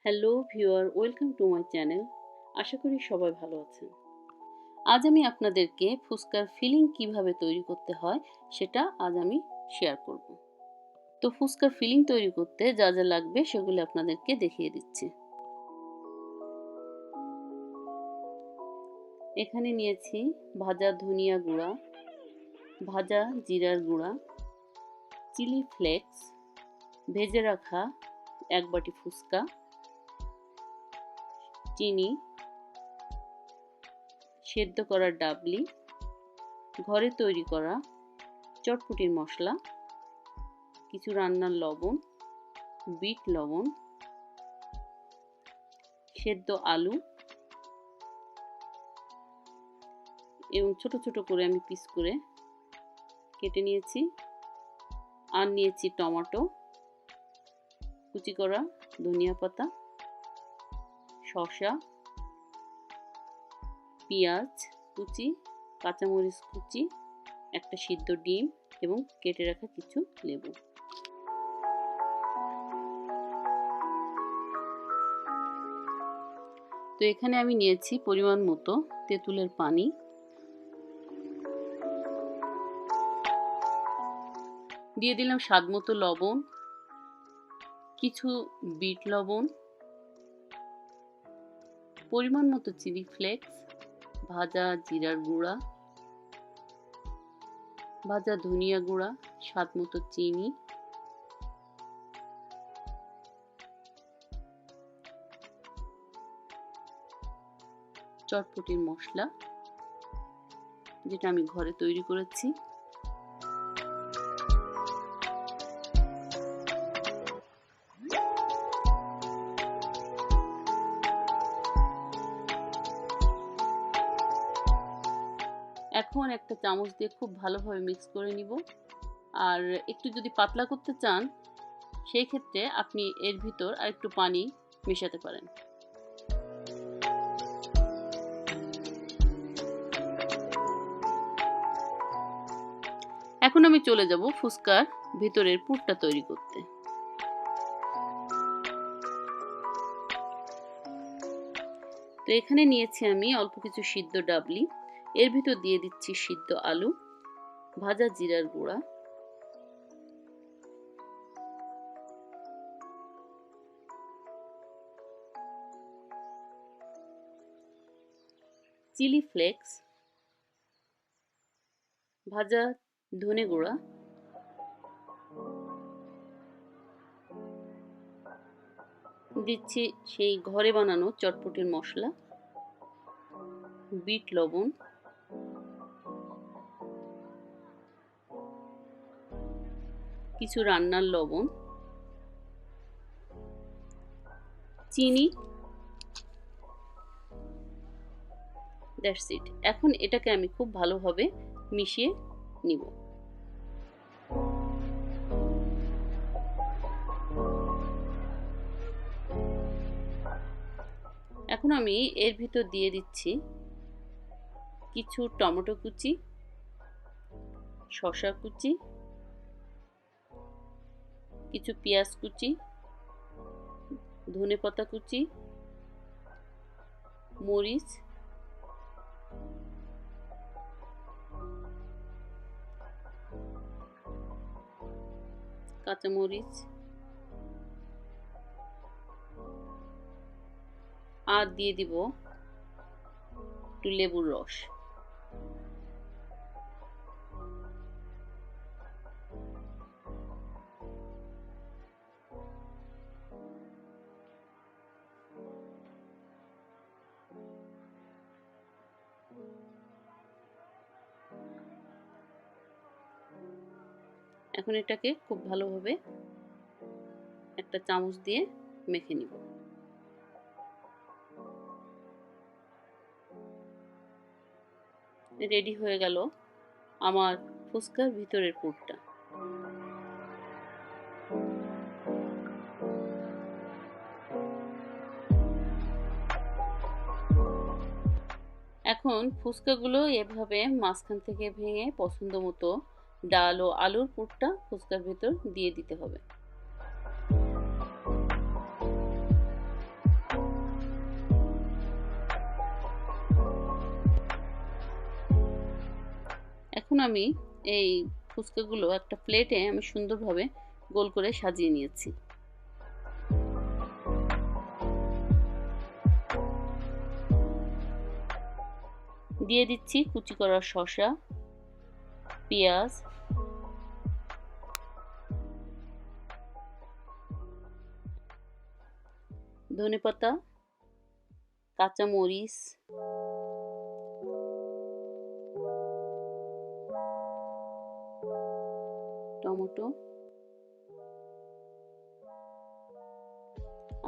Hello viewer, welcome to my channel. আশা করি সবাই ভালো আছেন। আজ আমি আপনাদেরকে ফুচকার ফিলিং কিভাবে তৈরি করতে হয় সেটা আজ আমি শেয়ার করব। তো ফুচকার ফিলিং তৈরি করতে যা যা লাগবে সেগুলো আপনাদেরকে দেখিয়ে দিচ্ছি। এখানে নিয়েছি ভাজা ধনিয়া গুঁড়া, ভাজা জিরার গুঁড়া, চিলি ফ্লেক্স, ভেজে রাখা 1 বাটি ফুচকা, চিনি, সেদ্ধ করা ডাবলি, ঘরে তৈরি করা চটপটির মশলা, কিছু রান্নার লবণ, বিট লবণ, সেদ্ধ আলু এবং ছোট ছোট করে আমি পিস করে কেটে নিয়েছি। আর নিয়েছি টমেটো, কুচি করা ধনিয়া পাতা, শসা, পেঁয়াজ কুচি, কাঁচামরিচ কুচি, একটা সিদ্ধ ডিম এবং কেটে রাখা কিছু লেবু। তো এখানে আমি নিয়েছি পরিমাণ মতো তেঁতুলের পানি, দিয়ে দিলাম স্বাদ মতো লবণ, কিছু বিট লবণ, পরিমাণ মতো চিলি ফ্লেক্স, ভাজা জিরার গুঁড়া, ভাজা ধনিয়া গুঁড়া, স্বাদ মতো চিনি, চটপটির মশলা যেটা আমি ঘরে তৈরি করেছি, এখন একটা চামচ দিয়ে খুব ভালোভাবে মিক্স করে নিব। আর একটু যদি পাতলা করতে চান সেই ক্ষেত্রে আপনি এর ভিতর আর একটু পানি মেশাতে পারেন। এখন আমি চলে যাব ফুচকার ভিতরের পুরটা তৈরি করতে। তো এখানে নিয়েছি আমি অল্প কিছু সিদ্ধ ডাবলি, এর ভিতর দিয়ে দিচ্ছি সিদ্ধ আলু, ভাজা জিরার গুঁড়া, চিলি ফ্লেক্স, ভাজা ধনে গুঁড়া, দিচ্ছি সেই ঘরে বানানো চটপটির মশলা, বিট লবণ, কিছু রান্নার লবণ, চিনি, দ্যাটস ইট। এখন এটাকে আমি খুব ভালোভাবে মিশিয়ে নিব। এখন আমি এর ভিতর দিয়ে দিচ্ছি কিছু টমেটো কুচি, শসা কুচি, কিছু পেঁয়াজ কুচি, ধনেপাতা কুচি, মরিচ, কাঁচামরিচ আর দিয়ে দিব একটু লেবুর রস। এখন এটাকে খুব ভালোভাবে একটা চামচ দিয়ে মেখে নিব। রেডি হয়ে গেল আমার ফুচকার ভিতরের পুরটা। এখন ফুচকাগুলো এভাবে মাঝখান থেকে ভেঙে পছন্দ মতো ডাল ও আলুর পুরটা ফুচকার ভিতর দিয়ে দিতে হবে। এখন আমি এই ফুচকাগুলো একটা প্লেটে আমি সুন্দরভাবে গোল করে সাজিয়ে নিয়েছি। দিয়ে দিচ্ছি কুচি করা শসা, পেঁয়াজ, ধনেপাতা, কাঁচামরিচ, টমেটো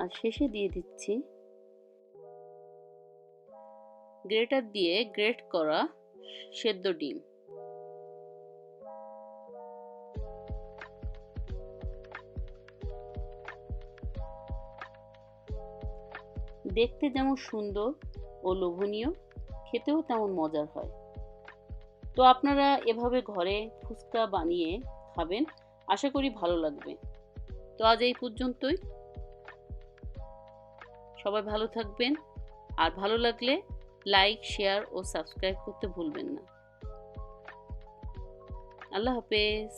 আর শেষে দিয়ে দিচ্ছি গ্রেটার দিয়ে গ্রেট করা সেদ্ধ ডিম। দেখতে যেমন সুন্দর ও লোভনীয়, খেতেও তেমন মজার হয়। তো আপনারা এভাবে ঘরে ফুচকা বানিয়ে খাবেন, আশা করি ভালো লাগবে। তো আজ এই পর্যন্তই। সবাই ভালো থাকবেন, আর ভালো লাগলে লাইক, শেয়ার ও সাবস্ক্রাইব করতে ভুলবেন না। আল্লাহ হাফেজ।